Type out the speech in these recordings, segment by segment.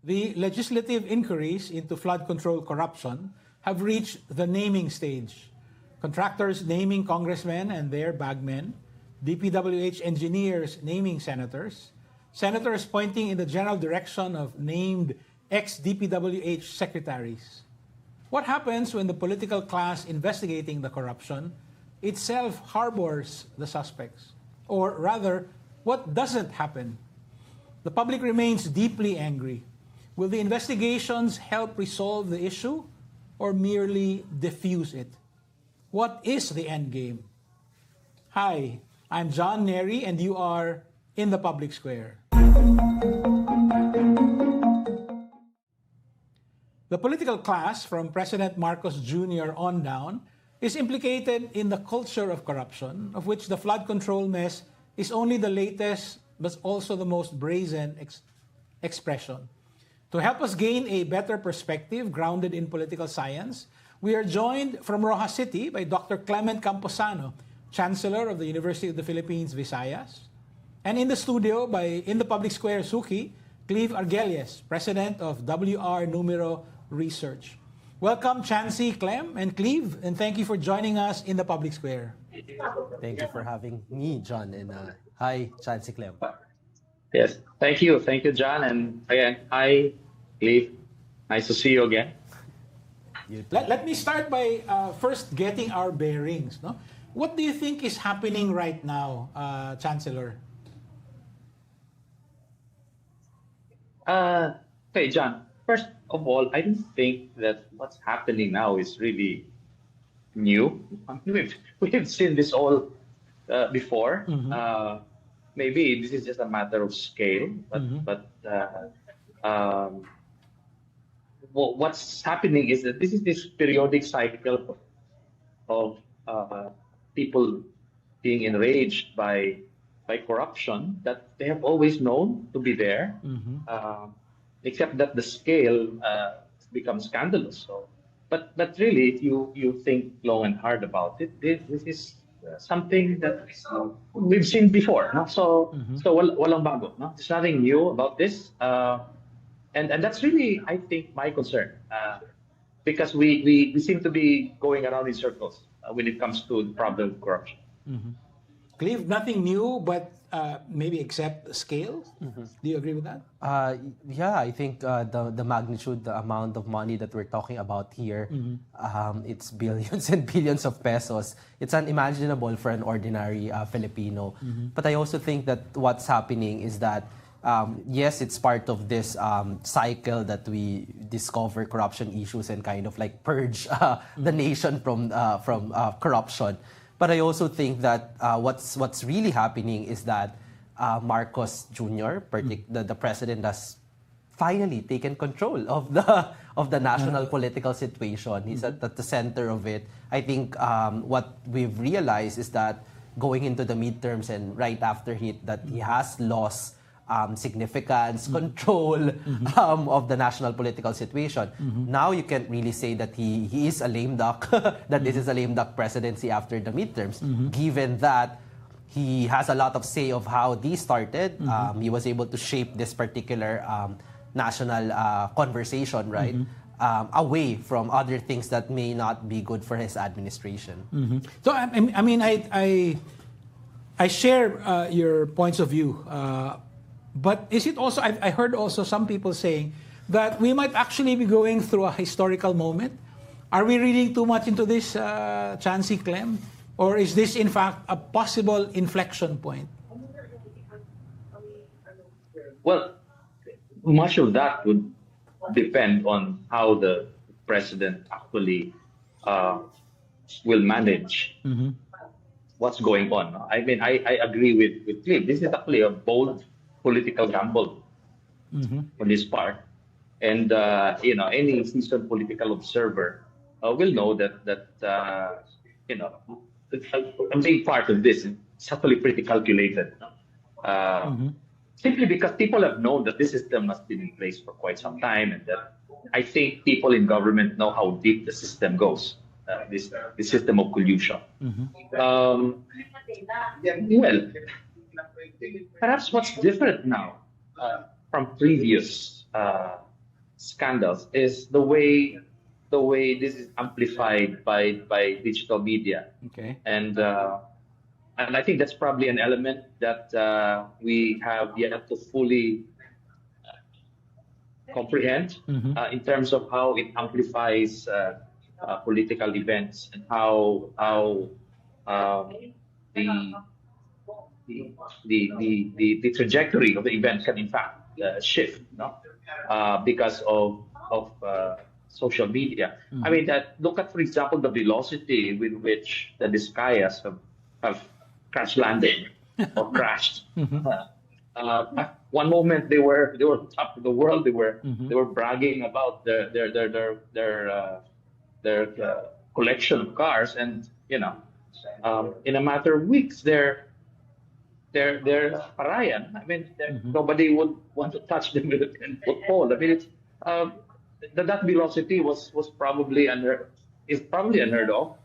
The legislative inquiries into flood control corruption have reached the naming stage. Contractors naming congressmen and their bagmen, DPWH engineers naming senators, senators pointing in the general direction of named ex-DPWH secretaries. What happens when the political class investigating the corruption itself harbors the suspects? Or rather, what doesn't happen? The public remains deeply angry. Will the investigations help resolve the issue or merely diffuse it? What is the end game? Hi, I'm John Nery and you are in the public square. The political class, from President Marcos Jr. on down, is implicated in the culture of corruption, of which the flood control mess is only the latest but also the most brazen expression. To help us gain a better perspective grounded in political science, we are joined from Rojas City by Dr. Clement Camposano, Chancellor of the University of the Philippines Visayas, and in the studio in the public square Suki, Cleve Arguelles, President of WR Numero Research. Welcome, Chancey, Clem, and Cleve, and thank you for joining us in the public square. Thank you for having me, John, and hi, Chancey, Clem. Yes, thank you, John, and again, hi, Cleve. Nice to see you again. Let me start by first getting our bearings. No? What do you think is happening right now, Chancellor? Okay, John. First of all, I don't think that what's happening now is really new. We've seen this all before. Mm-hmm. Maybe this is just a matter of scale, but what's happening is that this is this periodic cycle of people being enraged by corruption that they have always known to be there, except that the scale becomes scandalous. So, but really, if you think long and hard about it, this is something that we've seen before. No? So walang bago. No? There's nothing new about this. And that's really, I think, my concern, because we seem to be going around in circles when it comes to the problem of corruption. Cleve, nothing new, but maybe except scale. Do you agree with that? Yeah, I think the magnitude, the amount of money that we're talking about here, it's billions and billions of pesos. It's unimaginable for an ordinary Filipino. But I also think that what's happening is that yes, it's part of this cycle that we discover corruption issues and kind of like purge the nation from corruption. But I also think that what's really happening is that Marcos Jr., the president, has finally taken control of the national political situation. He's at the center of it. I think what we've realized is that going into the midterms and right after that he has lost significance, control of the national political situation. Now you can't really say that he is a lame duck, that this is a lame duck presidency after the midterms, given that he has a lot of say of how these started. He was able to shape this particular national conversation, right? Away from other things that may not be good for his administration. So, I mean, I share your points of view. But is it also, I heard also some people saying that we might actually be going through a historical moment. Are we reading too much into this, Chancey, Clem? Or is this, in fact, a possible inflection point? Well, much of that would depend on how the president actually will manage what's going on. I mean, I agree with Cliff. This is actually a bold political gamble on his part, and any seasoned political observer will know that a big part of this is actually pretty calculated. Simply because people have known that this system has been in place for quite some time, and that I think people in government know how deep the system goes. This system of collusion. Well, perhaps what's different now from previous scandals is the way this is amplified by digital media. Okay. And I think that's probably an element that we have yet to fully comprehend in terms of how it amplifies political events and how the, the trajectory of the event can in fact shift, no? Because of social media. I mean, look at, for example, the velocity with which the Disgayas have crash landed or crashed. One moment they were top of the world. They were bragging about their collection of cars, and in a matter of weeks they're parayan. I mean, nobody would want to touch them with a 10-foot pole. I mean, it's that velocity was probably is probably unheard of,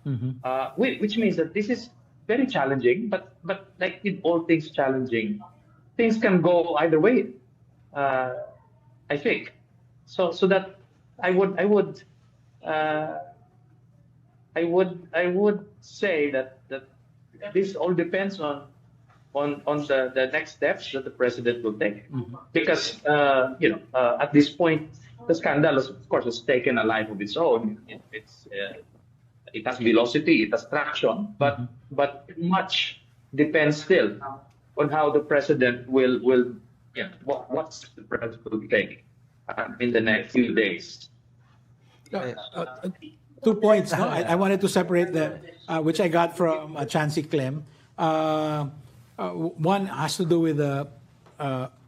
which means that this is very challenging. But like in all things challenging, things can go either way. I think so that I would say that this all depends on the next steps that the president will take, because at this point the scandal of course has taken a life of its own. It has velocity, it has traction, but much depends still on how the president will what's the president will take in the next few days. 2 points. No? I wanted to separate the which I got from Chancey Clem. One has to do with the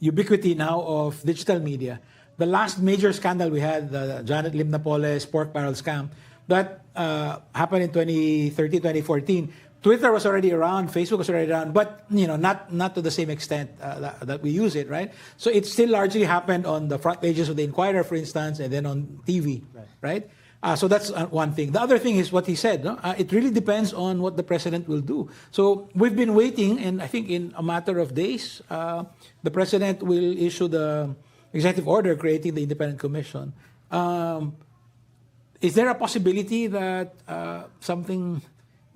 ubiquity now of digital media. The last major scandal we had, the Janet Lim Napoles pork barrel scam, that happened in 2013, 2014. Twitter was already around, Facebook was already around, but not to the same extent that we use it, right? So it still largely happened on the front pages of the Inquirer, for instance, and then on TV, right? So that's one thing. The other thing is what he said. No? It really depends on what the president will do. So we've been waiting, and I think in a matter of days, the president will issue the executive order creating the independent commission. Is there a possibility that something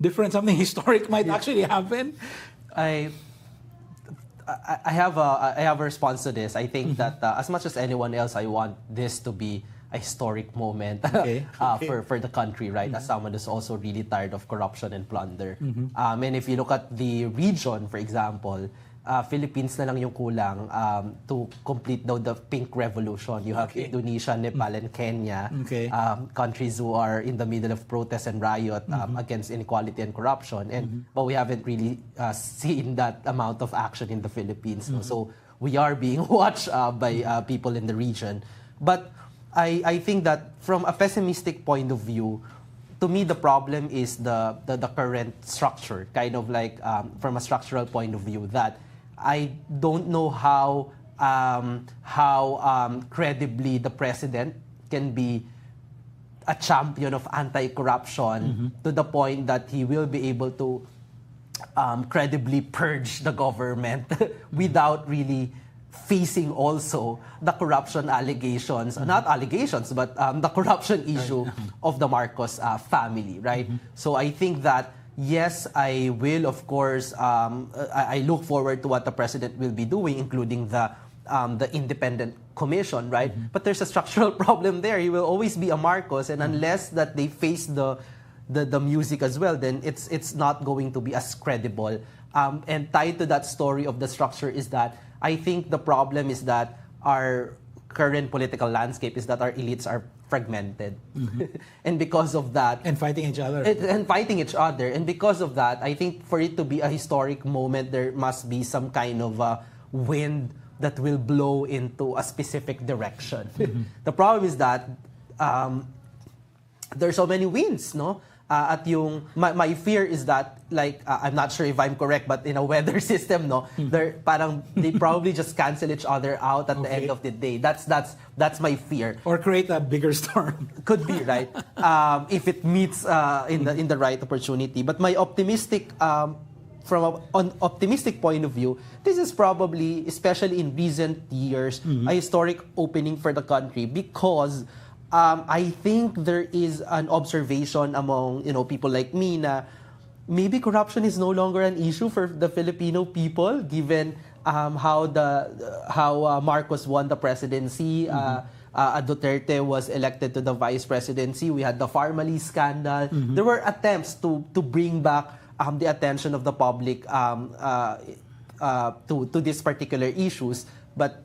different, something historic might actually happen? I have a response to this. I think that as much as anyone else, I want this to be a historic moment for the country, right? As someone who's also really tired of corruption and plunder. And if you look at the region, for example, Philippines na lang yung kulang to complete the pink revolution. You have Indonesia, Nepal, and Kenya, countries who are in the middle of protest and riot against inequality and corruption. But we haven't really seen that amount of action in the Philippines. So we are being watched by people in the region. But I think that from a pessimistic point of view, to me the problem is the current structure, kind of like from a structural point of view, that I don't know how credibly the president can be a champion of anti-corruption to the point that he will be able to credibly purge the government without really facing also the corruption allegations, not allegations, but the corruption issue of the Marcos family, right? So I think that, yes, I will, of course, I look forward to what the president will be doing, including the independent commission, right? But there's a structural problem there. He will always be a Marcos, and unless that they face the music as well, then it's not going to be as credible. And tied to that story of the structure is that I think the problem is that our current political landscape is that our elites are fragmented. And because of that... And fighting each other. And because of that, I think for it to be a historic moment, there must be some kind of wind that will blow into a specific direction. The problem is that there's so many winds, no? At yung my fear is that, like, I'm not sure if I'm correct, but in a weather system, no, they probably just cancel each other out at the end of the day. That's my fear. Or create a bigger storm. Could be, right? If it meets in the right opportunity. But my optimistic from an optimistic point of view, this is probably, especially in recent years, a historic opening for the country because I think there is an observation among people like me na maybe corruption is no longer an issue for the Filipino people, given how Marcos won the presidency. Duterte was elected to the vice presidency. We had the Farmally scandal. There were attempts to bring back the attention of the public to these particular issues, but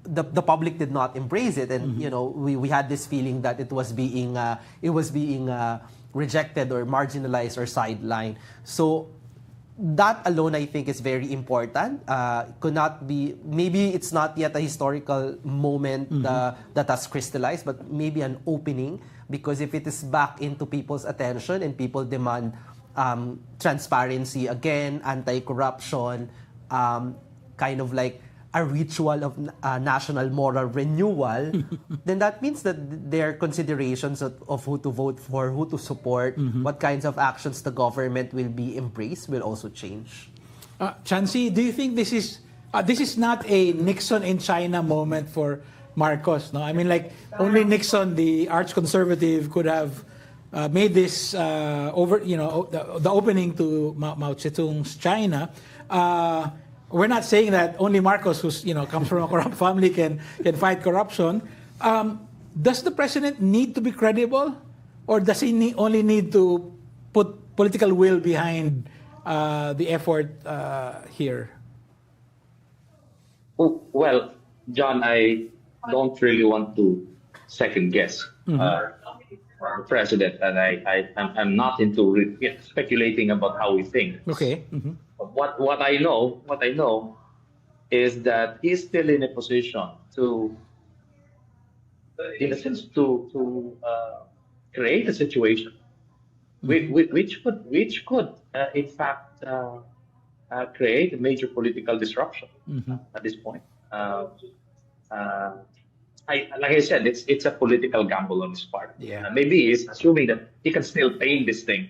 the public did not embrace it, and we had this feeling that it was being rejected or marginalized or sidelined. So that alone, I think, is very important. Could not be, maybe it's not yet a historical moment that has crystallized, but maybe an opening, because if it is back into people's attention and people demand transparency again, anti-corruption, kind of like a ritual of national moral renewal, then that means that their considerations of who to vote for, who to support, what kinds of actions the government will be embraced will also change. Chancey, do you think this is not a Nixon in China moment for Marcos? No, I mean, like, only Nixon, the arch conservative, could have made this the opening to Mao Zedong's China. We're not saying that only Marcos, who's comes from a corrupt family, can fight corruption. Does the president need to be credible, or does he only need to put political will behind the effort here? Well, John, I don't really want to second guess the president, and I'm not into speculating about how we think. Okay. What I know is that he's still in a position to, in a sense, to create a situation which could in fact create a major political disruption at this point. Like I said, it's a political gamble on his part. Yeah. Maybe he's assuming that he can still tame this thing.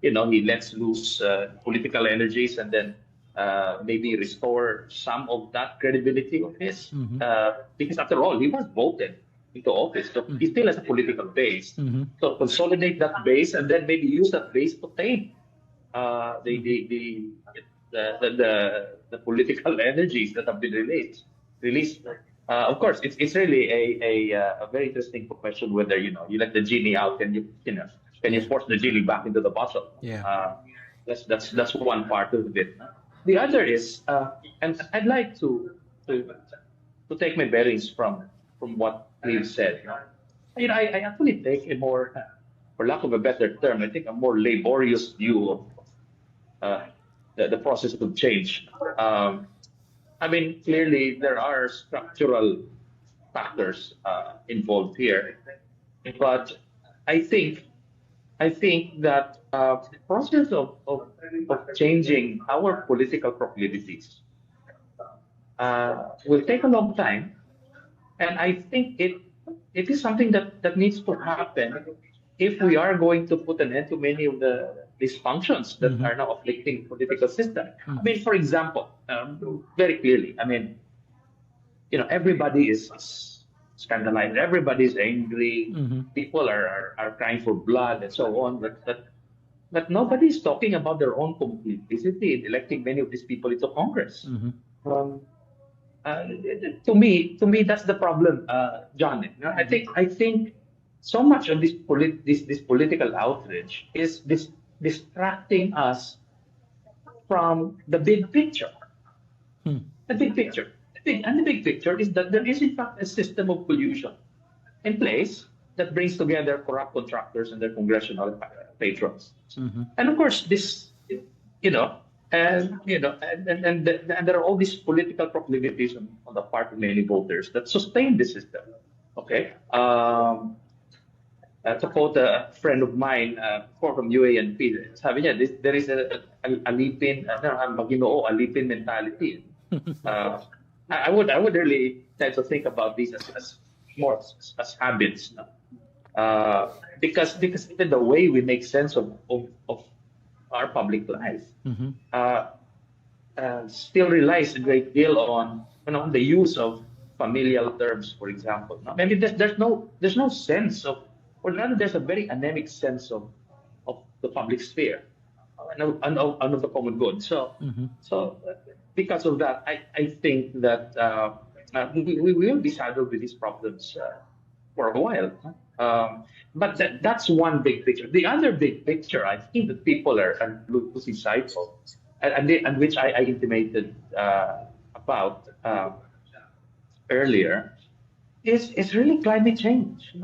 He lets loose political energies and then maybe restore some of that credibility of his. Because after all, he was voted into office, so he still has a political base. So consolidate that base and then maybe use that base to tame the political energies that have been released. Of course, it's really a very interesting question whether you let the genie out and can you force the genie back into the bottle? Yeah. That's one part of it. The other is, and I'd like to take my bearings from what Cleve said. I actually take a more, for lack of a better term, I think a more laborious view of the process of change. I mean, clearly there are structural factors involved here, but I think that the process of changing our political proclivities will take a long time, and I think it is something that needs to happen if we are going to put an end to many of the dysfunctions that are now afflicting the political system. I mean, for example, very clearly, I mean, everybody is scandalized, everybody is angry, people are crying for blood and so on, but nobody is talking about their own complicity in electing many of these people into Congress. To me, that's the problem, John. I think so much of this political outrage is distracting us from the big picture. The big picture. The big picture is that there is in fact a system of collusion in place that brings together corrupt contractors and their congressional patrons. And of course, this, and there are all these political proclivities on the part of many voters that sustain the system. Okay. To quote a friend of mine from UANP, sabi niya, there is a alipin, alipin mentality. I would really tend to think about these as more as habits, because even the way we make sense of our public life uh, still relies a great deal on the use of familial terms, for example. No? Maybe there's no sense of, or rather, there's a very anemic sense of the public sphere and of the common good. So because of that, I think that we will be saddled with these problems for a while. But that's one big picture. The other big picture, I think that people are losing sight of, and which I intimated about earlier, is really climate change.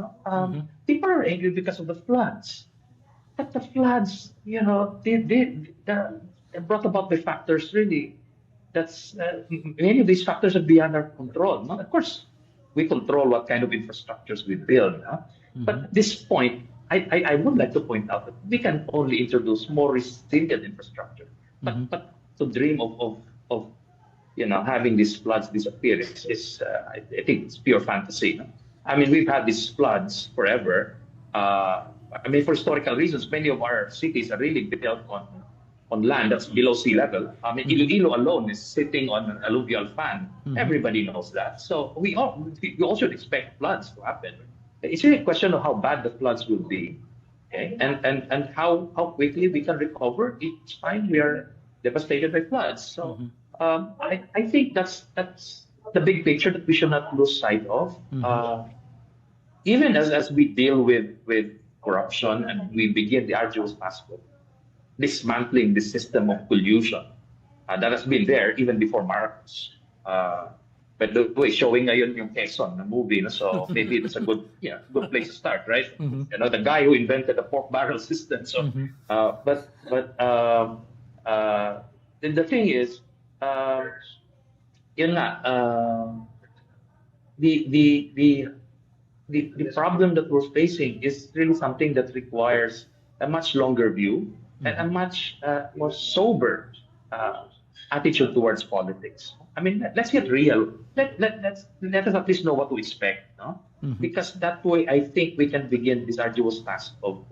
People are angry because of the floods, but the floods, they brought about the factors really. That's many of these factors are beyond our control. No? Of course, we control what kind of infrastructures we build. No? But at this point, I would like to point out that we can only introduce more resilient infrastructure. But to dream of having these floods disappear is I think it's pure fantasy. No? I mean, we've had these floods forever. I mean, for historical reasons, many of our cities are really built on land that's below sea level. I mean, Iloilo alone is sitting on an alluvial fan. Everybody knows that. So we all should expect floods to happen. It's really a question of how bad the floods will be, okay? And how quickly we can recover each time we are devastated by floods. So I think that's the big picture that we should not lose sight of. Even as we deal with corruption and we begin the arduous task of dismantling the system of collusion that has been there even before Marcos. But the way showing ngayon yung Quezon na movie, no? So maybe it's a good place to start, right? The guy who invented the pork barrel system. So, but the thing is, yun nga, the problem that we're facing is really something that requires a much longer view and a much more sober attitude towards politics. I mean, let's get real. Let us at least know what to expect, no? Because that way, I think we can begin this arduous task of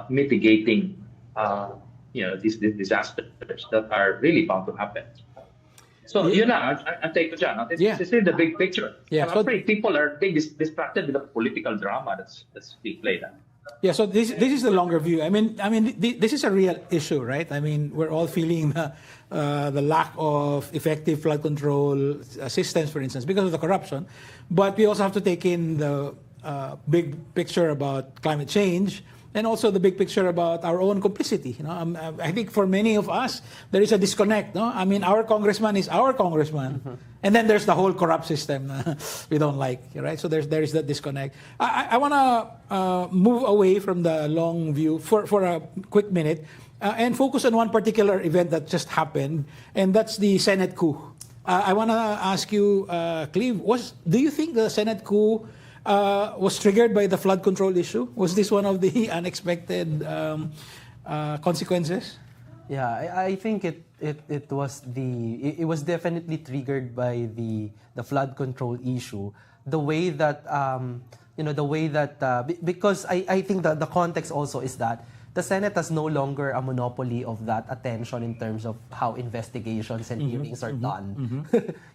mitigating, these disasters that are really bound to happen. So, I'll take it, John. This is the big picture. I'm afraid people are being distracted with the political drama that's being played out. Yeah, so this is the longer view. I mean, this is a real issue, right? I mean, we're all feeling the lack of effective flood control systems, for instance, because of the corruption. But we also have to take in the big picture about climate change and also the big picture about our own complicity. I think for many of us, there is a disconnect. No, I mean, our congressman is our congressman, and then there's the whole corrupt system we don't like, right? So there is that disconnect. I want to move away from the long view for a quick minute and focus on one particular event that just happened, and that's the Senate coup. I want to ask you, Cleve, do you think the Senate coup was triggered by the flood control issue? Was this one of the unexpected consequences? Yeah, I think it was definitely triggered by the flood control issue. The way that because I think that the context also is that the Senate has no longer a monopoly of that attention in terms of how investigations and hearings are done.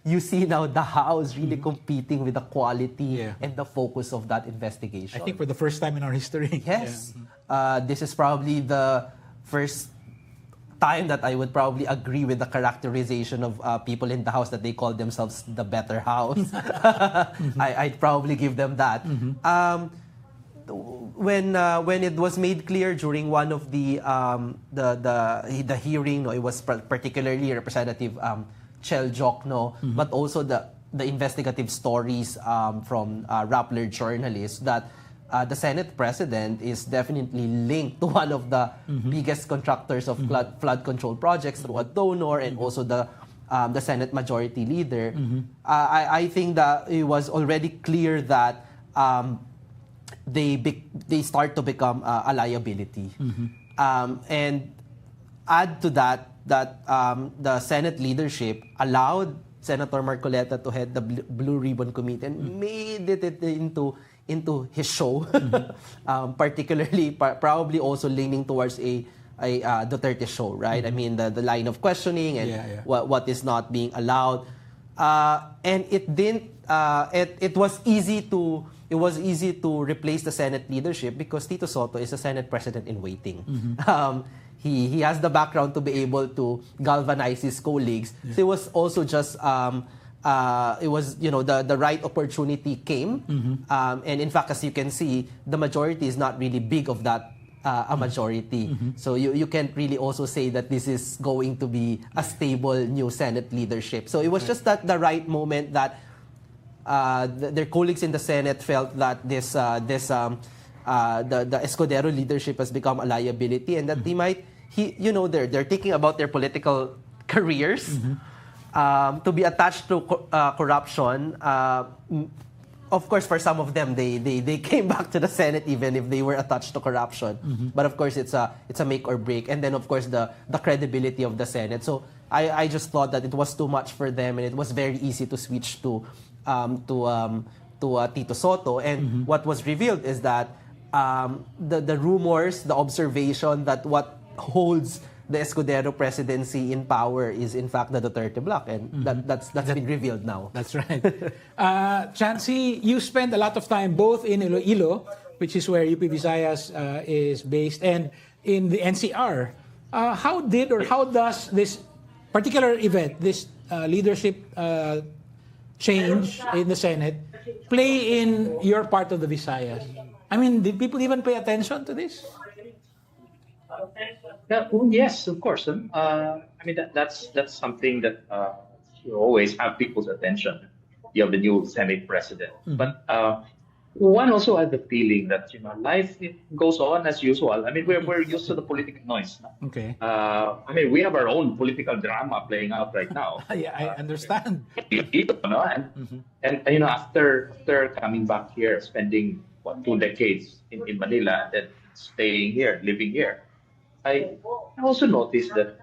You see now the House really competing with the quality and the focus of that investigation. I think for the first time in our history. Yes. This is probably the first time that I would probably agree with the characterization of people in the House that they call themselves the better House. I'd probably give them that. When it was made clear during one of the hearing, it was particularly Representative Chel Jokno, but also the investigative stories from Rappler journalists that the Senate President is definitely linked to one of the biggest contractors of flood control projects through a donor and also the Senate Majority Leader. I think that it was already clear that they start to become a liability. And add to that the Senate leadership allowed Senator Marcoleta to head the Blue Ribbon Committee and made it into his show, particularly probably also leaning towards a Duterte show, right? I mean, the line of questioning and what is not being allowed. And it didn't. It was easy to replace the Senate leadership because Tito Sotto is a Senate president in waiting. He has the background to be able to galvanize his colleagues. So it was also just it was the right opportunity came, and in fact, as you can see, the majority is not really big of that. A majority. So you can't really also say that this is going to be a stable new Senate leadership. So it was just that the right moment that their colleagues in the Senate felt that the Escudero leadership has become a liability and that they're thinking about their political careers to be attached to corruption. Of course, for some of them, they came back to the Senate even if they were attached to corruption. But of course, it's a make or break. And then, of course, the credibility of the Senate. So I just thought that it was too much for them, and it was very easy to switch to Tito Sotto. And what was revealed is that the rumors, the observation that what holds the Escudero presidency in power is in fact the Duterte bloc, and that's been revealed now. That's right. Chancey, you spend a lot of time both in Iloilo, which is where UP Visayas is based, and in the NCR. How does this particular event, this leadership change in the Senate, play in your part of the Visayas? I mean, did people even pay attention to this? Yes, of course. I mean, that's something that you always have people's attention. You have the new Senate president, but one also has the feeling that life goes on as usual. I mean, we're used to the political noise. No? Okay. I mean, we have our own political drama playing out right now. Yeah, I understand. And after coming back here, spending 2 decades in Manila, and then staying here, living here. I also noticed that,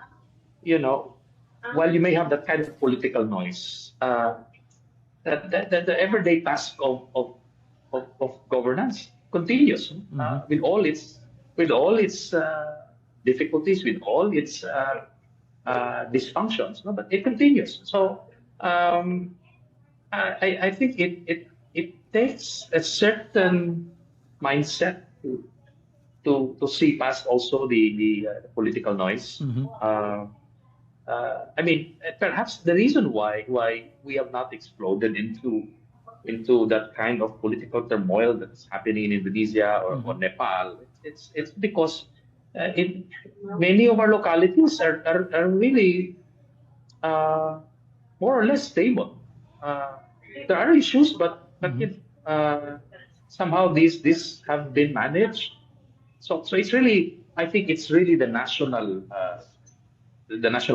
while you may have that kind of political noise, that the everyday task of governance continues with all its difficulties, with all its dysfunctions. No? But it continues. So I think it takes a certain mindset to see past also the political noise. I mean, perhaps the reason why we have not exploded into that kind of political turmoil that's happening in Indonesia or Nepal, it's because in many of our localities are really more or less stable. There are issues, but somehow these have been managed. So it's really, I think it's really the national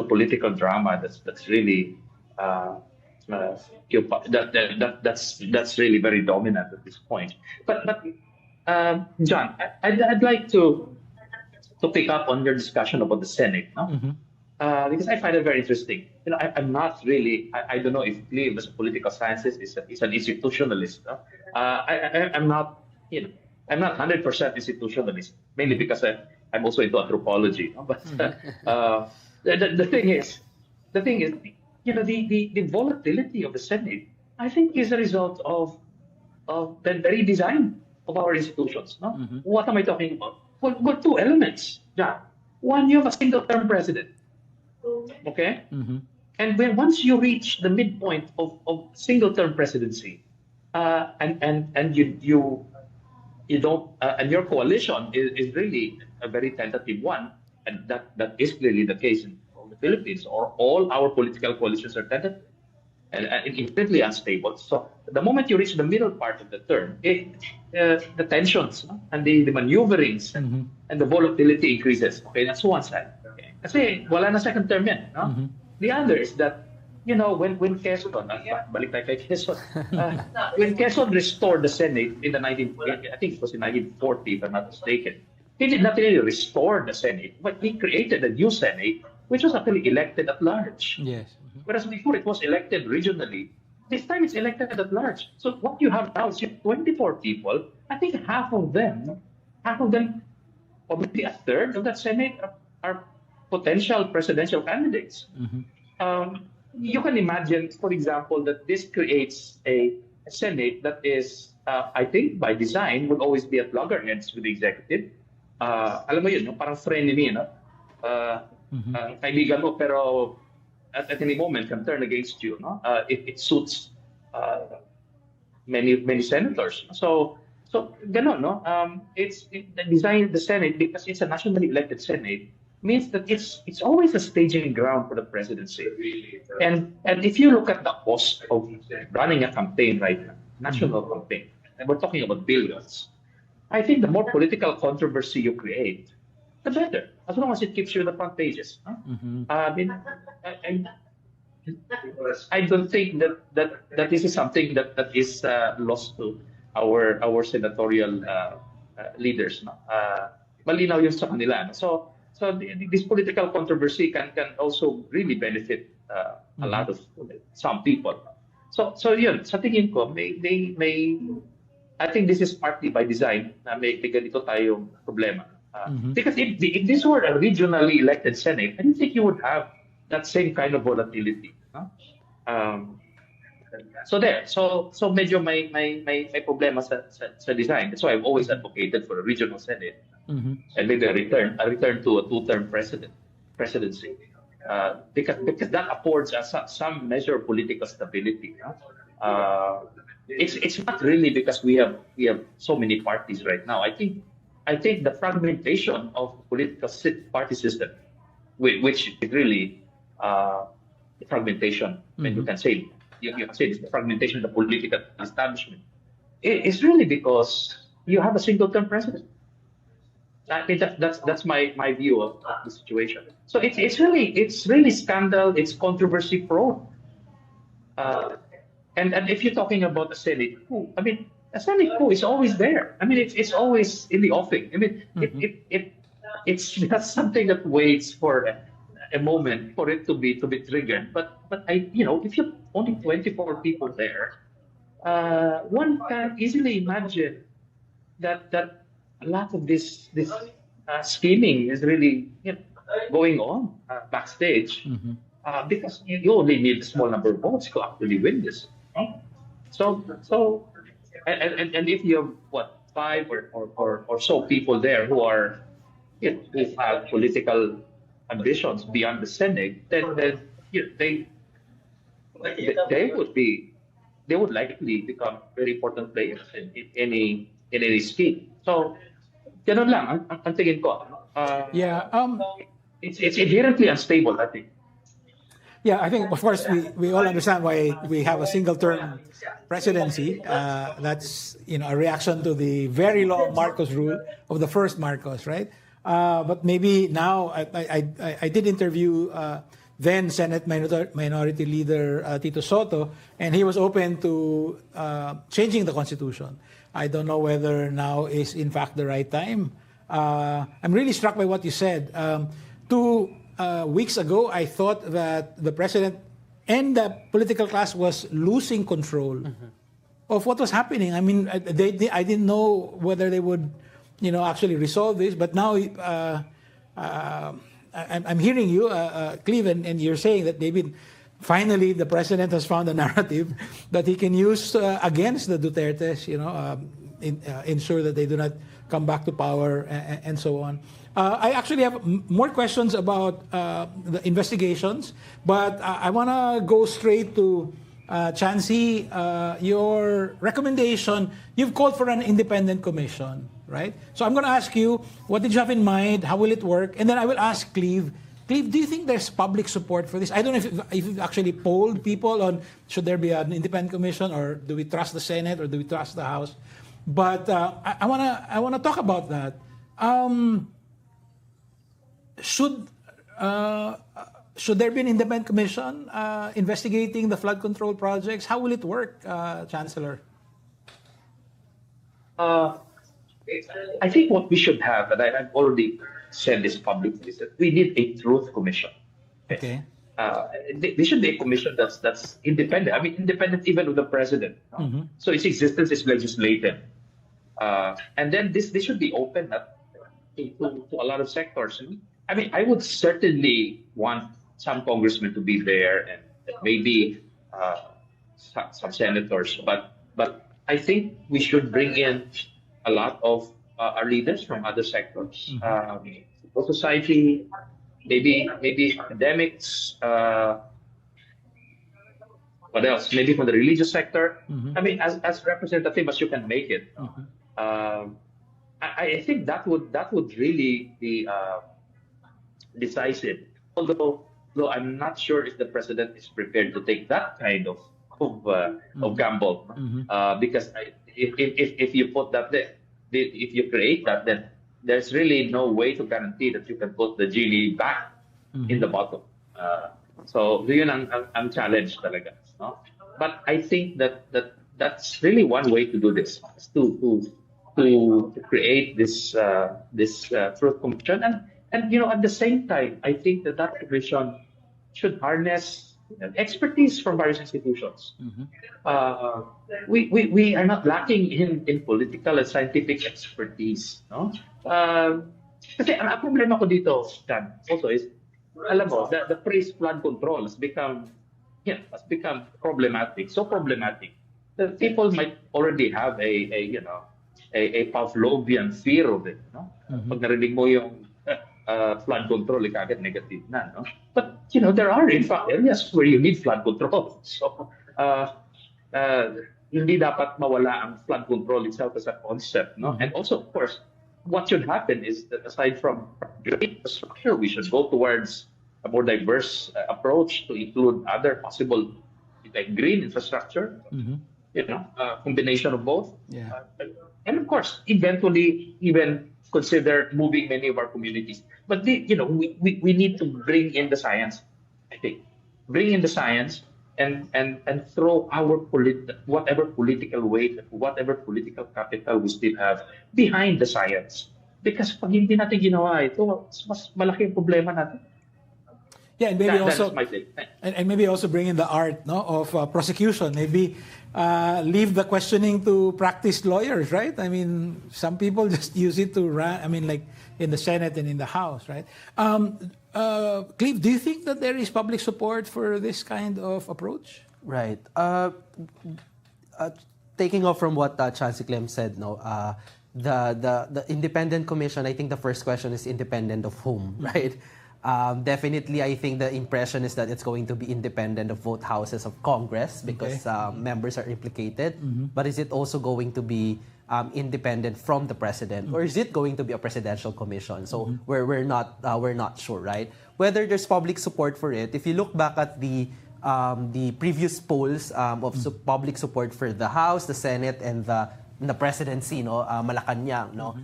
political drama that's really that's really very dominant at this point. But John, I'd like to pick up on your discussion about the Senate, no? Because I find it very interesting. I'm not really. I don't know if Cleve, as a political scientist, is an institutionalist. No? I'm not. I'm not 100% institutionalist, mainly because I'm also into anthropology. No? But the thing is, the volatility of the Senate, I think, is a result of the very design of our institutions. No? What am I talking about? Well, 2 elements. Yeah. One, you have a single-term president. Okay. And once you reach the midpoint of single-term presidency, and you don't, and your coalition is really a very tentative one, and that is clearly the case in the Philippines, or all our political coalitions are tentative and infinitely unstable. So the moment you reach the middle part of the term, the tensions and the maneuverings and the volatility increases. Okay, that's one side. Okay. Kasi wala na second term yan. No? The other is that, when Quezon, balik tayo kay Quezon, when Quezon restored the Senate in I think it was in 1940, if I'm not mistaken, he did not really restore the Senate, but he created a new Senate, which was actually elected at large. Yes. Whereas before it was elected regionally, this time it's elected at large. So what you have now is 24 people. I think half of them, or maybe a third of that Senate, are potential presidential candidates. You can imagine, for example, that this creates a Senate that is, I think, by design, will always be at loggerheads with the executive. Alam mo yun, no? Parang frenemy, no? Kaibigan mo, pero at any moment can turn against you, no? If it suits many senators. So ganon, no? The Senate, because it's a nationally elected Senate, means that it's always a staging ground for the presidency. And if you look at the cost of running a campaign right now, national campaign, and we're talking about billions, I think the more political controversy you create, the better, as long as it keeps you in the front pages. Huh? I mean, I don't think that this is something that is lost to our senatorial leaders. No? Malinaw yun sa kanila. No? So this political controversy can also really benefit a lot of some people. So yun, sa tingin ko, may I think this is partly by design na may ganito tayong problema. Because if this were a regionally elected Senate, I don't think you would have that same kind of volatility. So there. So medyo may problema sa design. That's why I've always advocated for a regional Senate and maybe a return to a two-term presidency. Because that affords us some measure of political stability. It's not really because we have so many parties right now. I think the fragmentation of political party system, which is really fragmentation, and you can say it's the fragmentation of the political establishment. It's really because you have a single-term president. I think that's my view of the situation. So it's really scandal. It's controversy prone. And if you're talking about a Senate coup, I mean, a Senate coup is always there. I mean, it's always in the offing. I mean, it's just something that waits for a moment for it to be triggered. But if you only 24 people there, one can easily imagine that a lot of this scheming is really going on backstage, because you only need a small number of votes to actually win this. So and if you have 5 or so people there who are who have political ambitions beyond the Senate, then they would likely become very important players in any scheme. So ganun lang ang tingin ko. It's inherently unstable, I think. Yeah, I think, of course, we all understand why we have a single-term presidency. That's a reaction to the very long Marcos rule of the first Marcos, right? But maybe now, I did interview then Senate Minority Leader Tito Soto, and he was open to changing the Constitution. I don't know whether now is in fact the right time. I'm really struck by what you said. 2 weeks ago, I thought that the president and the political class was losing control of what was happening. I mean, I didn't know whether they would, actually resolve this. But now I'm hearing you, Cleve, and you're saying that maybe finally the president has found a narrative that he can use against the Dutertes, ensure that they do not come back to power and so on. I actually have more questions about the investigations, but I want to go straight to Chancey. Your recommendation, you've called for an independent commission, right? So I'm going to ask you, what did you have in mind? How will it work? And then I will ask Cleve. Cleve, do you think there's public support for this? I don't know if you've actually polled people on should there be an independent commission, or do we trust the Senate, or do we trust the House? But I wanna talk about that. Should there be an independent commission investigating the flood control projects? How will it work, Chancellor? I think what we should have, and I've already said this publicly, is that we need a truth commission. Okay. There should be a commission that's independent. I mean, independent even of the president. No? So its existence is legislative. And then this should be open up to a lot of sectors. I mean, I would certainly want some congressmen to be there and maybe some senators, but I think we should bring in a lot of our leaders from other sectors, civil society, maybe academics. What else? Maybe from the religious sector. I mean, as representative as you can make it. Um, I think that would really be decisive. Though I'm not sure if the president is prepared to take that kind of gamble, because if you put that there, if you create that, then there's really no way to guarantee that you can put the genie back in the bottle. So yun ang challenge talaga, no? But I think that's really one way to do this, is to create this truth commission, and at the same time, I think that commission should harness expertise from various institutions. We are not lacking in political and scientific expertise, no? Kasi ang problema ko dito, Dan, also is, alam mo, the phrase flood control has become problematic, so problematic that people might already have a Pavlovian fear of it, no? Pag narinig mo yung flood control, agad negative na, no? But there are in fact areas where you need flood control. So hindi dapat mawala ang flood control itself as a concept, no? And also, of course, what should happen is that aside from great infrastructure, we should go towards a more diverse approach to include other possible, like green infrastructure, combination of both. Yeah. And of course, eventually, even consider moving many of our communities. But we need to bring in the science. I think bring in the science and throw our whatever political weight, whatever political capital we still have behind the science. Because pag hindi natin ginawa ito, mas malaki ang problema natin. Yeah, and maybe That's also my take. and maybe also bring in the art, no, of prosecution. Maybe leave the questioning to practiced lawyers, right? I mean, some people just use it to run. I mean, like in the Senate and in the House, right? Cleve, do you think that there is public support for this kind of approach? Right. Taking off from what Chancellor Clem said, no, the independent commission, I think the first question is independent of whom, right? Definitely, I think the impression is that it's going to be independent of both houses of Congress because members are implicated. But is it also going to be independent from the president, or is it going to be a presidential commission? So we're not sure, right? Whether there's public support for it. If you look back at the previous polls of public support for the House, the Senate, and the presidency, no, Malacanang, no.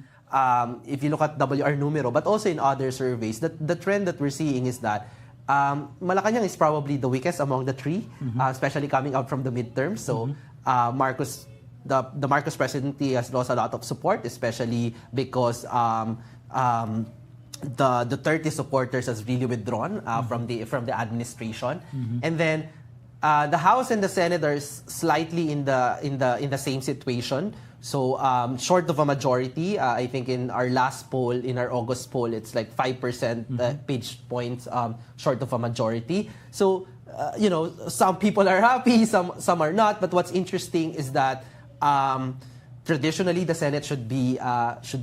If you look at WR Numero, but also in other surveys, the trend that we're seeing is that Malacanang is probably the weakest among the three, especially coming out from the midterms. So the Marcos presidency has lost a lot of support, especially because the 30 supporters has really withdrawn from the administration, and then the House and the Senate are slightly in the same situation. So short of a majority, I think in our last poll, in our August poll, it's like 5% page points short of a majority. So some people are happy, some are not. But what's interesting is that traditionally the Senate should be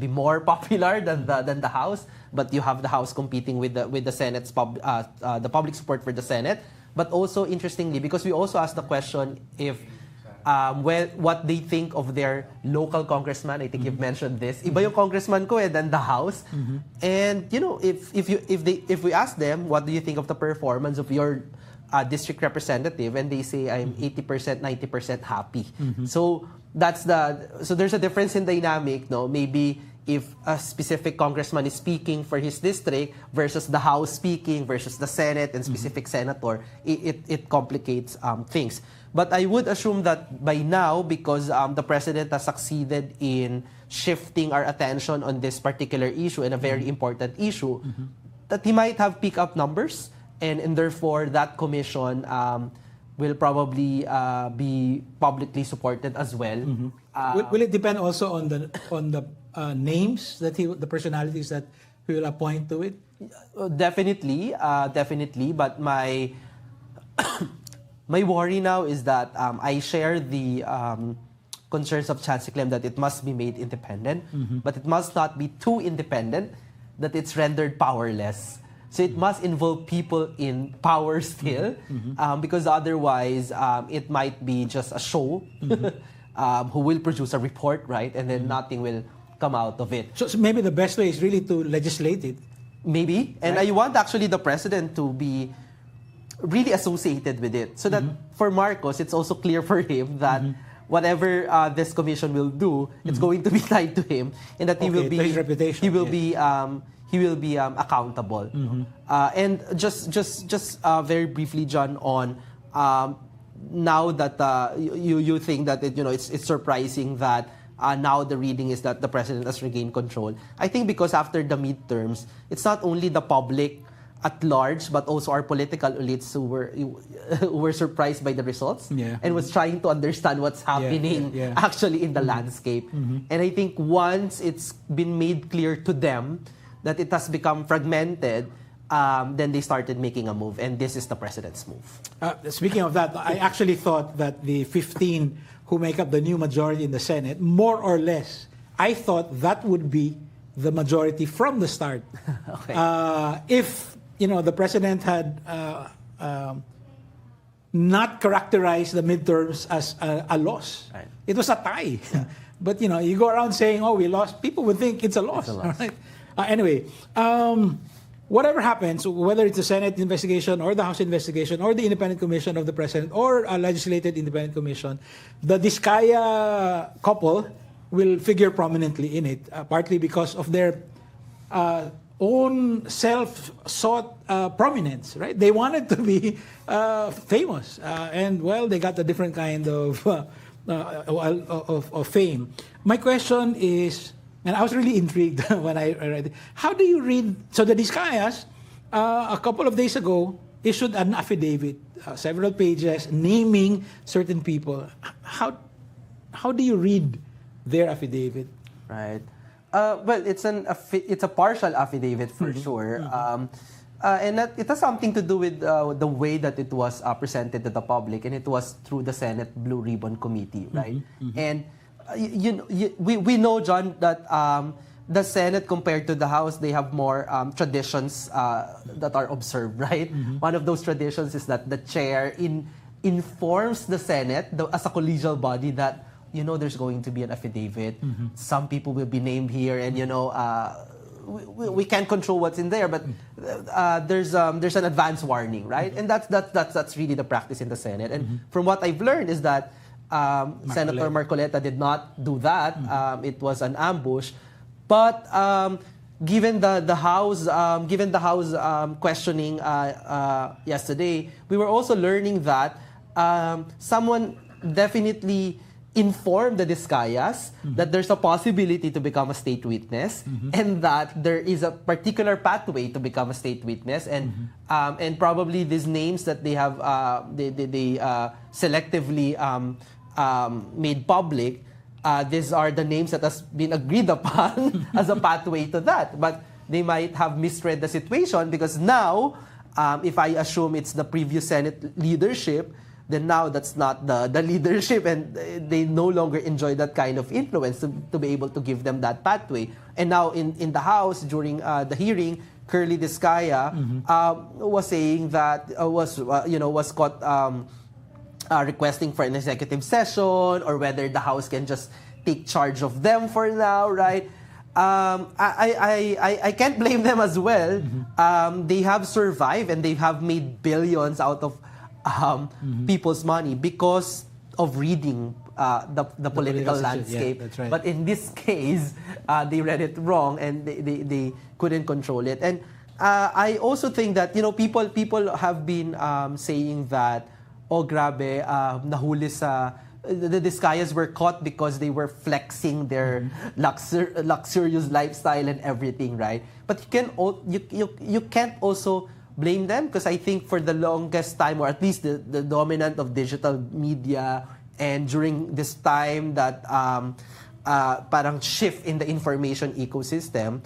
more popular than the House. But you have the House competing with the Senate's the public support for the Senate. But also interestingly, because we also asked the question if what they think of their local congressman. I think you've mentioned this. Iba yung congressman ko than the House. And if we ask them, what do you think of the performance of your district representative, and they say I'm 80%, 90% happy. So there's a difference in dynamic, no? Maybe if a specific congressman is speaking for his district versus the House speaking versus the Senate and specific senator, it complicates things. But I would assume that by now, because the president has succeeded in shifting our attention on this particular issue and a very important issue, that he might have pick up numbers, and therefore that commission will probably be publicly supported as well. Will it depend also on the names that the personalities that he will appoint to it? Definitely. But my my worry now is that I share the concerns of Chancellor Clem that it must be made independent, but it must not be too independent that it's rendered powerless. So it must involve people in power still, because otherwise it might be just a show who will produce a report, right? And then nothing will come out of it. So maybe the best way is really to legislate it. Maybe. And I want actually the president to be really associated with it. So that for Marcos, it's also clear for him that whatever this commission will do, it's going to be tied to him, and that he will be his reputation. He will be accountable. And just very briefly, John, on now that you think that it's surprising that now the reading is that the president has regained control. I think because after the midterms, it's not only the public at large, but also our political elites who were surprised by the results and was trying to understand what's happening actually in the landscape. And I think once it's been made clear to them that it has become fragmented, then they started making a move, and this is the president's move. Speaking of that, I actually thought that the 15 who make up the new majority in the Senate, more or less, I thought that would be the majority from the start. If the president had not characterized the midterms as a loss, it was a tie. But you go around saying, "Oh, we lost," people would think it's a loss. Right? Anyway, whatever happens, whether it's the Senate investigation or the House investigation or the independent commission of the president or a legislated independent commission, the Disgaya couple will figure prominently in it, partly because of their own self-sought prominence, right? They wanted to be famous, and they got a different kind of fame. My question is, and I was really intrigued when I read it, how do you read? So the Disgayas, a couple of days ago, issued an affidavit, several pages, naming certain people. How do you read their affidavit? Right. Well, it's a partial affidavit for sure, and that it has something to do with the way that it was presented to the public, and it was through the Senate Blue Ribbon Committee, right? And we know, John, that the Senate compared to the House, they have more traditions that are observed, right? One of those traditions is that the chair informs the Senate as a collegial body that there's going to be an affidavit. Some people will be named here, and we can't control what's in there, but there's an advance warning, right? And that's really the practice in the Senate. And from what I've learned is that Senator Marcoleta did not do that. It was an ambush, but given the House questioning yesterday, we were also learning that someone definitely informed the Disgayas that there's a possibility to become a state witness, and that there is a particular pathway to become a state witness, and probably these names that they have they selectively made public, these are the names that has been agreed upon as a pathway to that. But they might have misread the situation, because now, if I assume it's the previous Senate leadership, then now that's not the leadership, and they no longer enjoy that kind of influence to be able to give them that pathway. And now in the House, during the hearing, Curly Disgaya was saying that was caught requesting for an executive session, or whether the House can just take charge of them for now, right? I can't blame them as well. They have survived, and they have made billions out of people's money because of reading the political landscape. Yeah, that's right. But in this case, they read it wrong, and they couldn't control it. And I also think that people have been saying that, oh grabe, nahuli sa the Disgayas were caught because they were flexing their luxurious lifestyle and everything, right? But you can't also blame them, because I think for the longest time, or at least the dominant of digital media, and during this time that parang shift in the information ecosystem,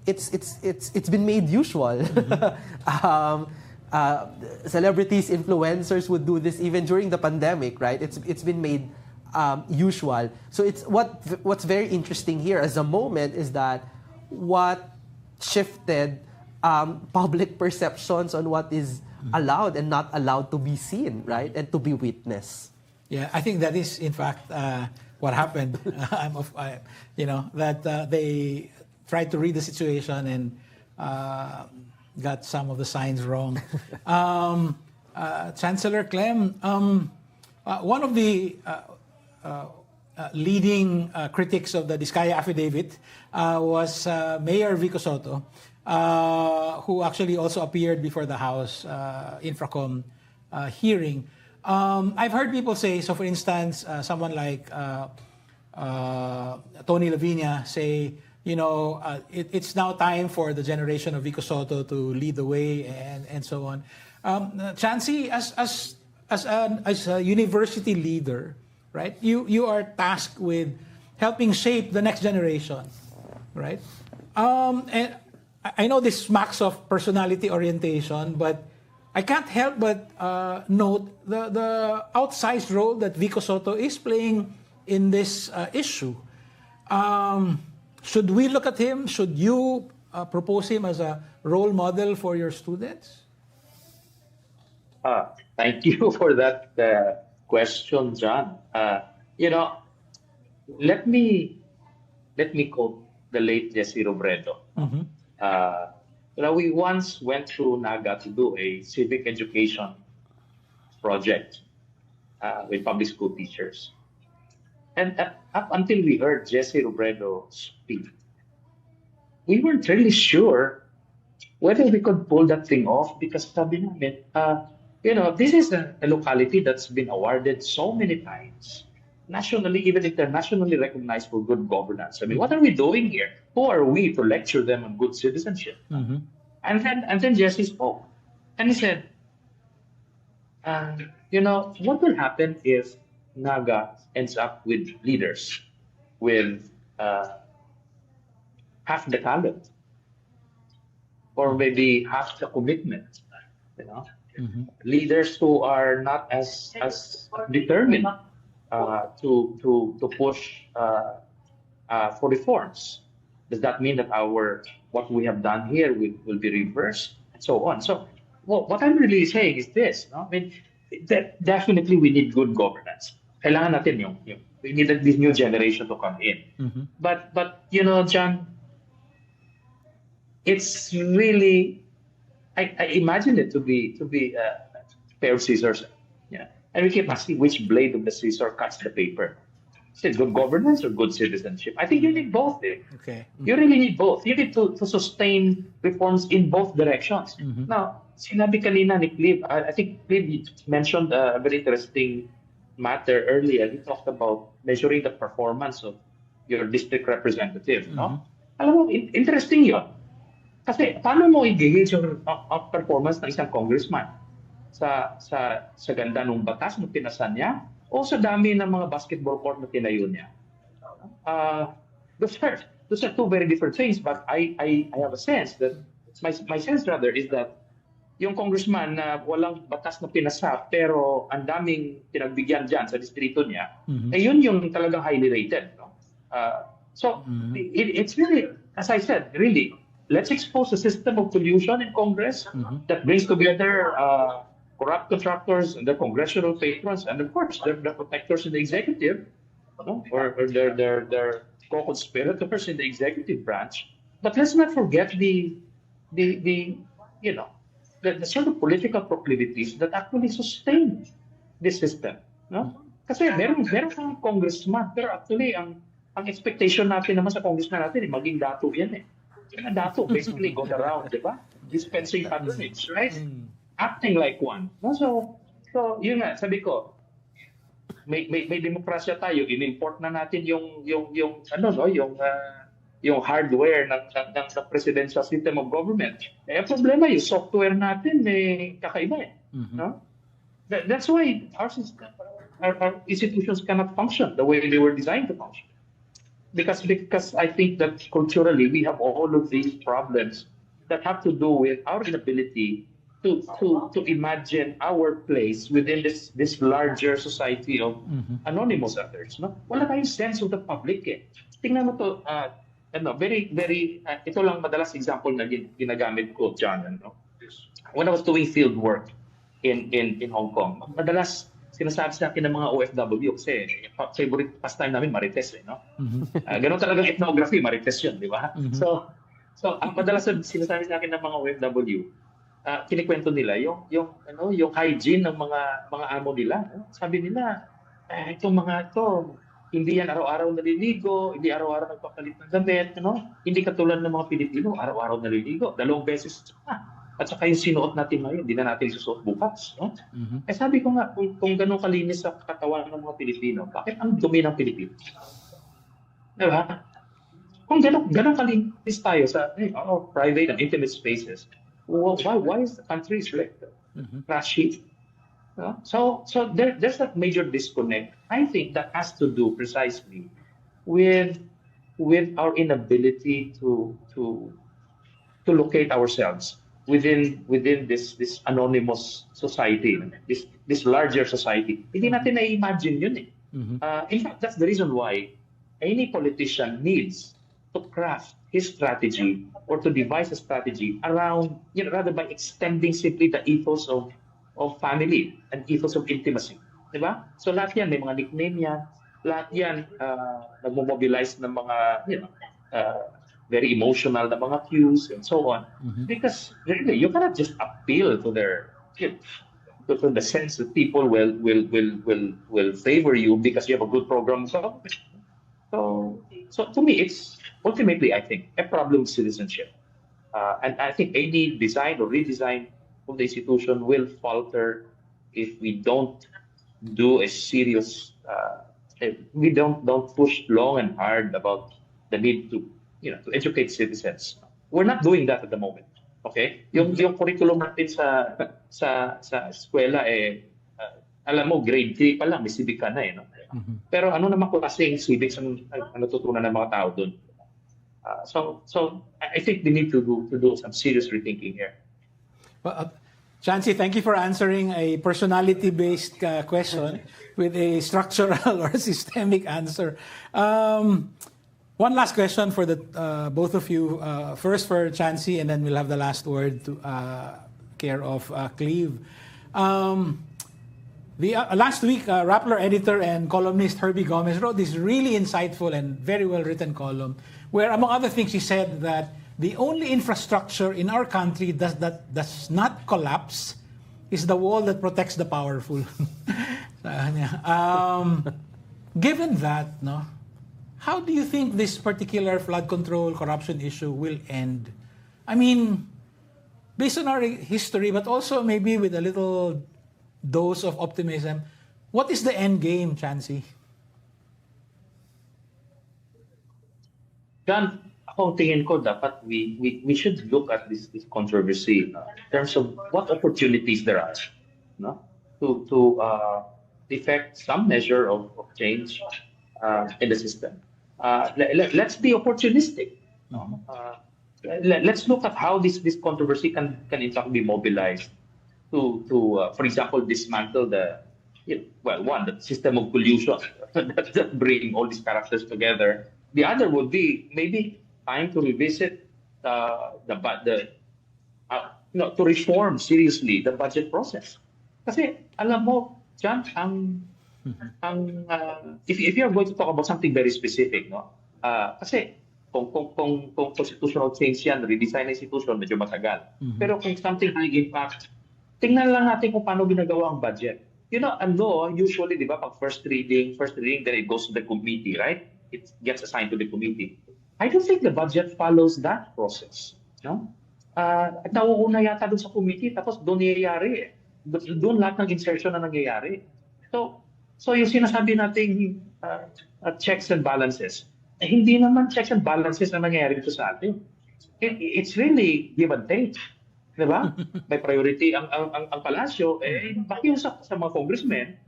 it's been made usual. Celebrities, influencers would do this even during the pandemic, right? It's been made usual. So it's what's very interesting here as a moment is that what shifted public perceptions on what is allowed and not allowed to be seen, right, and to be witnessed. Yeah, I think that is in fact what happened. That they tried to read the situation and got some of the signs wrong. Chancellor Clem, one of the leading critics of the Disgaya affidavit was Mayor Vico Soto, who actually also appeared before the House Infracom hearing. I've heard people say, so for instance, someone like Tony Lavinia say, it's now time for the generation of Vico Soto to lead the way and so on. Chancey, as a university leader, right? You are tasked with helping shape the next generation, right? And I know this smacks of personality orientation, but I can't help but note the outsized role that Vico Soto is playing in this issue. Should we look at him? Should you propose him as a role model for your students? Thank you for that question, John. Let me quote the late Jesse Robredo. We once went to Naga to do a civic education project with public school teachers. And up until we heard Jesse Robredo speak, we weren't really sure whether we could pull that thing off because sabi namin, this is a locality that's been awarded so many times, nationally, even internationally recognized for good governance. I mean, what are we doing here? Who are we to lecture them on good citizenship? And then Jesse spoke, and he said, what will happen if Naga ends up with leaders with half the talent or maybe half the commitment, leaders who are not as determined to push for reforms. Does that mean that what we have done here will be reversed and so on? So what I'm really saying is this. I mean, definitely we need good governance. Kailangan natin we need this new generation to come in. But John, it's really I imagine it to be a pair of scissors. Yeah. And we keep asking which blade of the scissor cuts the paper. Is it good governance or good citizenship? I think you need both. Okay. You really need both. You need to sustain reforms in both directions. Now, sinabi kanina ni Cleve, I think Cleve mentioned a very interesting matter earlier. He talked about measuring the performance of your district representative. No? Alam mo, interesting yun. Kasi paano mo i-gauge yung performance ng isang congressman? Sa ganda ng batas na pinasan niya o sa dami ng mga basketball court na tinayo niya. Those are two very different things, but I have a sense that my sense rather is that yung congressman na walang batas na pinasa pero ang daming pinagbigyan dyan sa distrito niya, yun yung talagang highly rated. No? It's really, as I said, really, let's expose a system of collusion in Congress that brings together corrupt contractors and their congressional patrons, and of course, their protectors in the executive, or their co-conspirators in the executive branch. But let's not forget the sort of political proclivities that actually sustain this system. No? Kasi meron kang congressman, pero actually ang expectation natin naman sa congressman natin, maging dato yan eh. Yung dato basically goes around, di ba? Dispensing patronage, right? Acting like one. So yun nga, sabi ko, may demokrasya tayo, in-import na natin yung hardware ng presidential system of government. Ang problema yung software natin may kakaiba eh. No? That's why our institutions cannot function the way they were designed to function. because I think that culturally we have all of these problems that have to do with our inability to imagine our place within this larger society of anonymous others. No? Wala tayong sense of the public eh. Tingnan mo to, very, very, ito lang madalas example na ginagamit ko, John. Ano? When I was doing field work in Hong Kong, madalas sinasabi sa akin ng mga OFW kasi favorite pastime namin marites eh, no? Ganun talagang ethnography, marites yun, di ba? So ang madalas sinasabi sa akin ng mga OFW, kinikwento nila yung hygiene ng mga amo nila. No? Sabi nila, itong mga ito, hindi yan araw-araw naliligo, hindi araw-araw nagpapalit ng damit, no? Hindi katulad ng mga Pilipino, araw-araw naliligo, 2 beses. At saka yung sinuot natin ngayon, hindi na natin susuot bukas. No? Sabi ko nga, kung ganun kalinis sa katawan ng mga Pilipino, bakit ang dumi ng Pilipino? Diba? Kung ganun kalinis tayo sa private and intimate spaces, why is the country like trashy? So there's that major disconnect. I think that has to do precisely with our inability to locate ourselves within this anonymous society, this larger society. Hindi natin na-imagine yun eh. In fact, that's the reason why any politician needs to craft his strategy or to devise a strategy around, rather by extending simply the ethos of family and ethos of intimacy. Diba? So lahat yan, may mga nickname yan. Lahat yan, nagmo-mobilize ng mga, very emotional na mga cues and so on. Because really, you cannot just appeal to their, to the sense that people will favor you because you have a good program. So to me, it's ultimately, I think, a problem of citizenship. And I think any design or redesign of the institution will falter if we don't do a serious, we don't push long and hard about the need to educate citizens. We're not doing that at the moment. Okay? Yung curriculum natin sa eskwela alam mo grade 3 pa lang may civic ka na no. Pero ano naman klaseng civics ang natutunan ng mga tao doon? So I think we need to do some serious rethinking here. Well, Chancey, thank you for answering a personality-based question with a structural or systemic answer. One last question for the both of you. First for Chancey, and then we'll have the last word to care of Cleve. Last week, Rappler editor and columnist Herbie Gomez wrote this really insightful and very well-written column where, among other things, he said that the only infrastructure in our country does not collapse is the wall that protects the powerful. Given that, no, how do you think this particular flood control corruption issue will end? I mean, based on our history, but also maybe with a little dose of optimism, what is the end game, Chancey? John, ako tingin ko dapat we should look at this controversy in terms of what opportunities there are, no, to effect some measure of change in the system. Let's be opportunistic. No? Let's look at how this controversy can in fact be mobilized to for example, dismantle the system of collusion that bring all these characters together. The other would be maybe time to revisit to reform seriously the budget process. Kasi alam mo, John, if you're going to talk about something very specific, no? Kasi kung constitutional change yan, redesign ng institution, medyo matagal. Pero kung something high impact, tingnan lang natin kung paano ginagawa ang budget. Usually, di ba, pag first reading, then it goes to the committee, right? It gets assigned to the committee. I don't think the budget follows that process. No? At nauuna yata doon sa committee, tapos doon nangyayari. Doon lahat ng insertion na nangyayari. So yung sinasabi natin checks and balances, hindi naman checks and balances na nangyayari dito sa atin. It's really give and take. Di ba? May priority ang palasyo, sa mga congressmen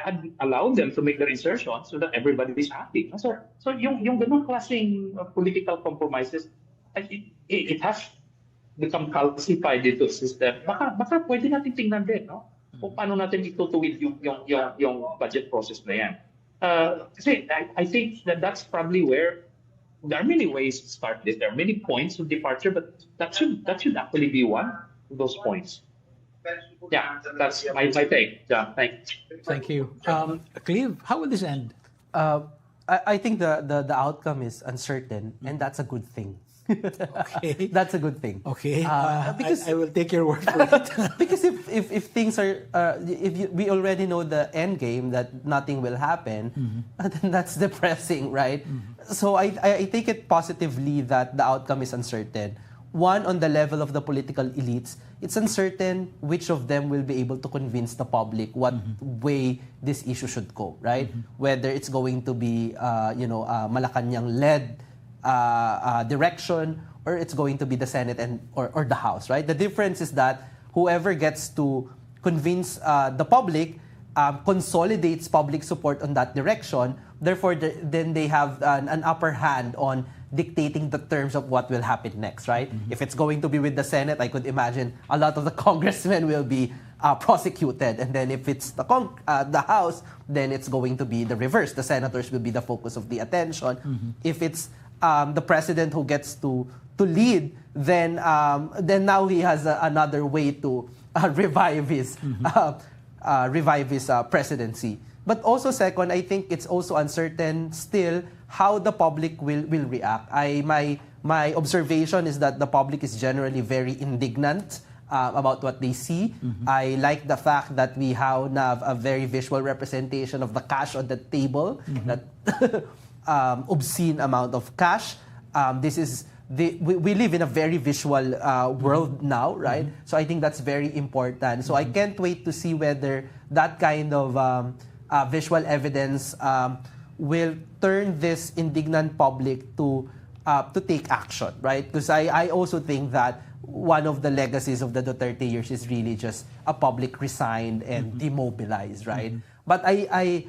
and allow them to make their insertion so that everybody is happy. So yung ganung klaseng political compromises, it has become calcified into the system. Baka pwede natin tingnan din, no? Kung paano natin itutuwid yung budget process na yan. Kasi I think that's probably where there are many ways to start this. There are many points of departure, but that should actually be one of those points. Yeah, that's my take. Yeah, thanks. Thank you. Cleve, how will this end? I think the outcome is uncertain, and that's a good thing. Okay. That's a good thing. Okay. Because I will take your word for it. because if things are we already know the end game that nothing will happen, then that's depressing, right? So I take it positively that the outcome is uncertain. One, on the level of the political elites, it's uncertain which of them will be able to convince the public what way this issue should go, right? Whether it's going to be Malacanang led direction, or it's going to be the Senate or the House, right? The difference is that whoever gets to convince the public consolidates public support on that direction. Therefore, then they have an upper hand on dictating the terms of what will happen next, right? If it's going to be with the Senate, I could imagine a lot of the congressmen will be prosecuted, and then if it's the House, then it's going to be the reverse. The senators will be the focus of the attention. If it's the president who gets to lead, then now he has another way to revive his presidency. But also, second, I think it's also uncertain still how the public will react. My observation is that the public is generally very indignant about what they see. I like the fact that we have a very visual representation of the cash on the table, that obscene amount of cash. We live in a very visual world now, right? So I think that's very important. So I can't wait to see whether that kind of visual evidence will turn this indignant public to take action, right? Because I also think that one of the legacies of the Duterte years is really just a public resigned and demobilized, right? But I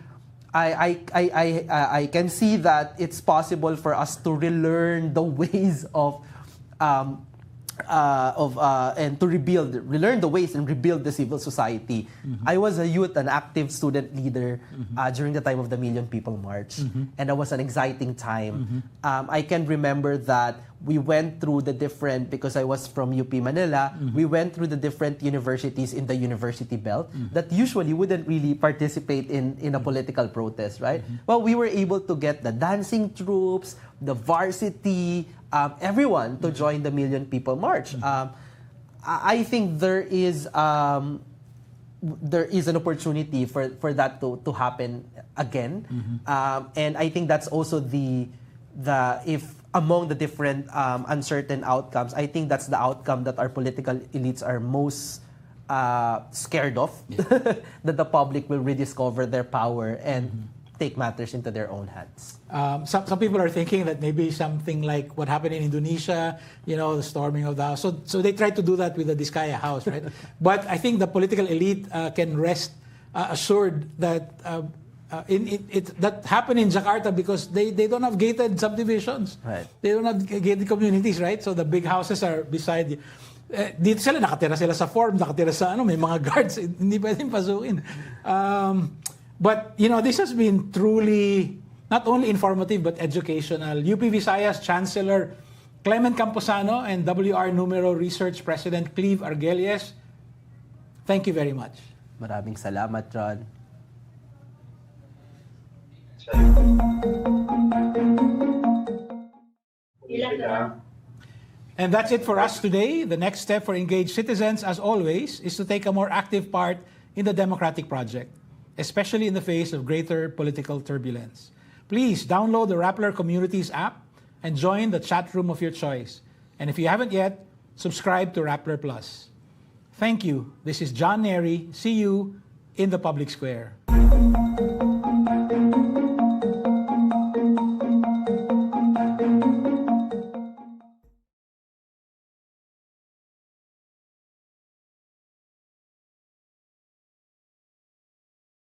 can see that it's possible for us to relearn the ways and to relearn the ways and rebuild the civil society. I was a youth, an active student leader during the time of the Million People March, and that was an exciting time. I can remember that we went through the different, because I was from UP Manila, we went through the different universities in the university belt that usually wouldn't really participate in a political protest, right? Well, we were able to get the dancing troops, the varsity, everyone to join the Million People March. I think there is an opportunity for that to happen again, and I think that's also if among the different uncertain outcomes, I think that's the outcome that our political elites are most scared of, that the public will rediscover their power and take matters into their own hands. Some people are thinking that maybe something like what happened in Indonesia, the storming of the house. So they tried to do that with the Disgaya house, right? But I think the political elite can rest assured that that happened in Jakarta because they don't have gated subdivisions. Right. They don't have gated communities, right? So the big houses are beside. Dito nakatira sila sa form, nakatira sa may mga guards, hindi pwedeng pasukin. But this has been truly not only informative but educational. UP Visayas Chancellor Clement Camposano and WR Numero Research President Cleve Arguelles, thank you very much. Maraming salamat, John. And that's it for us today. The next step for engaged citizens, as always, is to take a more active part in the democratic project, especially in the face of greater political turbulence. Please download the Rappler Communities app and join the chat room of your choice. And if you haven't yet, subscribe to Rappler Plus. Thank you. This is John Nery. See you in the public square.